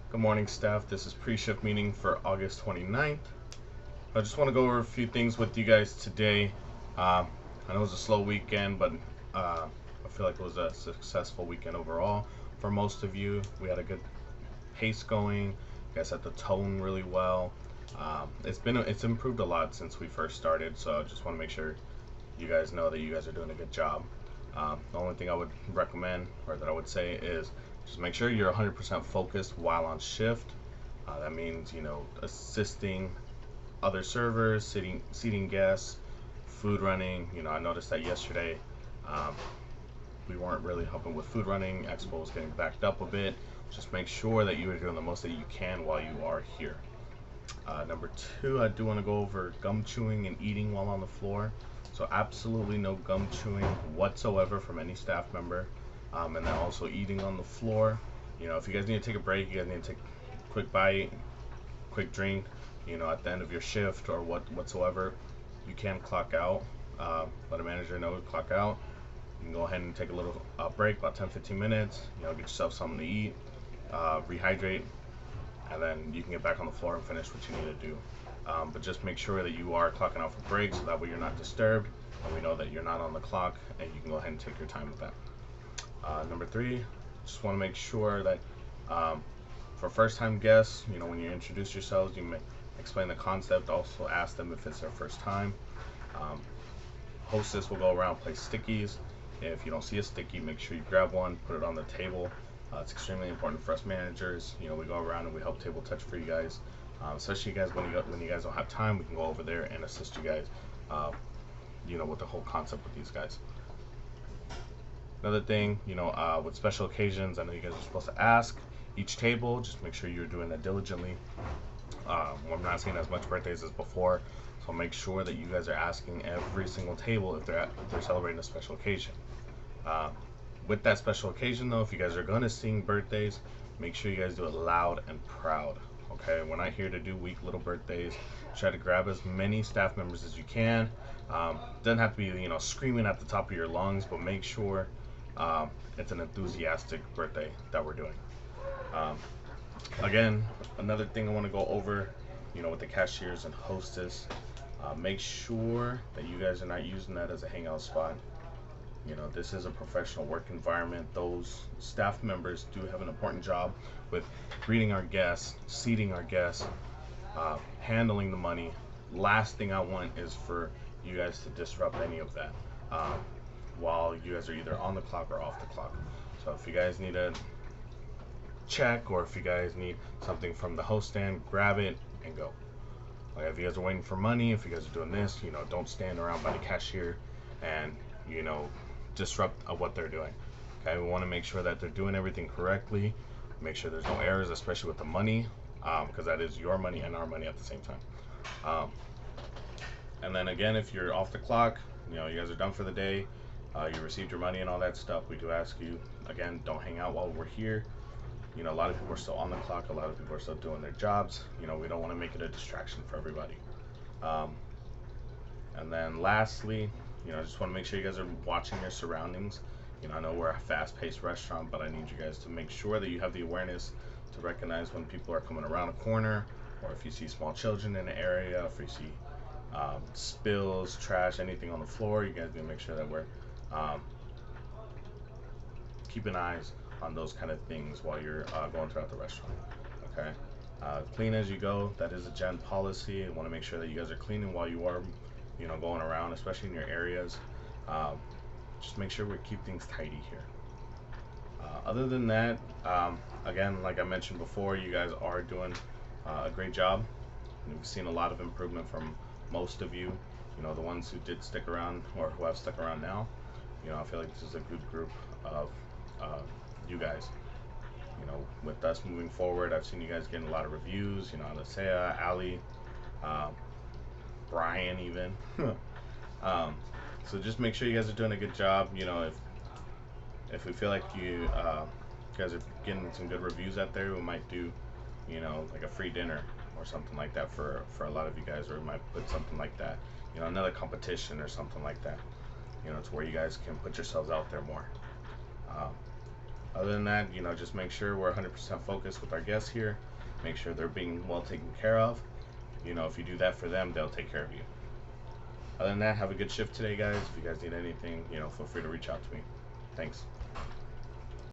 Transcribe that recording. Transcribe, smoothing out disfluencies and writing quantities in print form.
Good morning, staff. This is pre-shift meeting for August 29th. I just want to go over a few things with you guys today. I know it was a slow weekend, but I feel like it was a successful weekend overall. For most of you, we had a good pace going. You guys had the tone really well. It's improved a lot since we first started, so I just want to make sure you guys know that you guys are doing a good job. The only thing I would recommend, or that I would say, is just make sure you're 100% focused while on shift. That means, assisting other servers, seating guests, food running. I noticed that yesterday um, we weren't really helping with food running. Expo was getting backed up a bit. Just make sure that you are doing the most that you can while you are here. Number two, I do want to go over gum chewing and eating while on the floor. So absolutely no gum chewing whatsoever from any staff member. And then also eating on the floor. If you guys need to take a break, you guys need to take a quick bite, quick drink, at the end of your shift or whatsoever, you can clock out. Let a manager know to clock out. You can go ahead and take a little break, about 10-15 minutes. Get yourself something to eat, rehydrate, and then you can get back on the floor and finish what you need to do. But just make sure that you are clocking out for breaks, so that way you're not disturbed, and we know that you're not on the clock, and you can go ahead and take your time with that. Number three, just want to make sure that for first-time guests, when you introduce yourselves, you may explain the concept. Also ask them if it's their first time. Um, Hostess will go around, place stickies. If you don't see a sticky, make sure you grab one, put it on the table. It's extremely important for us managers. We go around and we help table touch for you guys, especially you guys when you guys don't have time. We can go over there and assist you guys. With the whole concept with these guys. Another thing, with special occasions, I know you guys are supposed to ask each table. Just make sure you're doing that diligently. We're not seeing as much birthdays as before, so make sure that you guys are asking every single table if they're celebrating a special occasion. With that special occasion, though, if you guys are gonna sing birthdays, make sure you guys do it loud and proud. Okay, we're not here to do weak little birthdays. Try to grab as many staff members as you can. Doesn't have to be screaming at the top of your lungs, but make sure it's an enthusiastic birthday that we're doing. Um, Again, another thing I want to go over, with the cashiers and hostess, make sure that you guys are not using that as a hangout spot. This is a professional work environment. Those staff members do have an important job with greeting our guests, seating our guests, handling the money. Last thing I want is for you guys to disrupt any of that while you guys are either on the clock or off the clock. So if you guys need a check, or if you guys need something from the host stand, grab it and go. Like, if you guys are waiting for money, if you guys are doing this, don't stand around by the cashier and disrupt what they're doing. Okay, we want to make sure that they're doing everything correctly, make sure there's no errors, especially with the money, because that is your money and our money at the same time. And then again, if you're off the clock, you guys are done for the day, you received your money and all that stuff, we do ask you, again, don't hang out while we're here. A lot of people are still on the clock. A lot of people are still doing their jobs. We don't want to make it a distraction for everybody. And then lastly, I just want to make sure you guys are watching your surroundings. I know we're a fast-paced restaurant, but I need you guys to make sure that you have the awareness to recognize when people are coming around a corner, or if you see small children in the area, if you see spills, trash, anything on the floor. You guys need to make sure that we're keeping eyes on those kind of things while you're going throughout the restaurant. Okay, clean as you go. That is a gen policy. I want to make sure that you guys are cleaning while you are going around, especially in your areas. Just make sure we keep things tidy here. Other than that, again, like I mentioned before, you guys are doing a great job. We've seen a lot of improvement from most of you. The ones who did stick around or who have stuck around now. I feel like this is a good group of you guys. With us moving forward, I've seen you guys getting a lot of reviews. Alessia, Ali, Brian, even. So just make sure you guys are doing a good job. If we feel like you guys are getting some good reviews out there, we might do, like a free dinner or something like that for a lot of you guys, or we might put something like that. Another competition or something like that. To where you guys can put yourselves out there more. Other than that, you know, just make sure we're 100% focused with our guests here. Make sure they're being well taken care of. You know, if you do that for them, they'll take care of you. Other than that, have a good shift today, guys. If you guys need anything, you know, feel free to reach out to me. Thanks.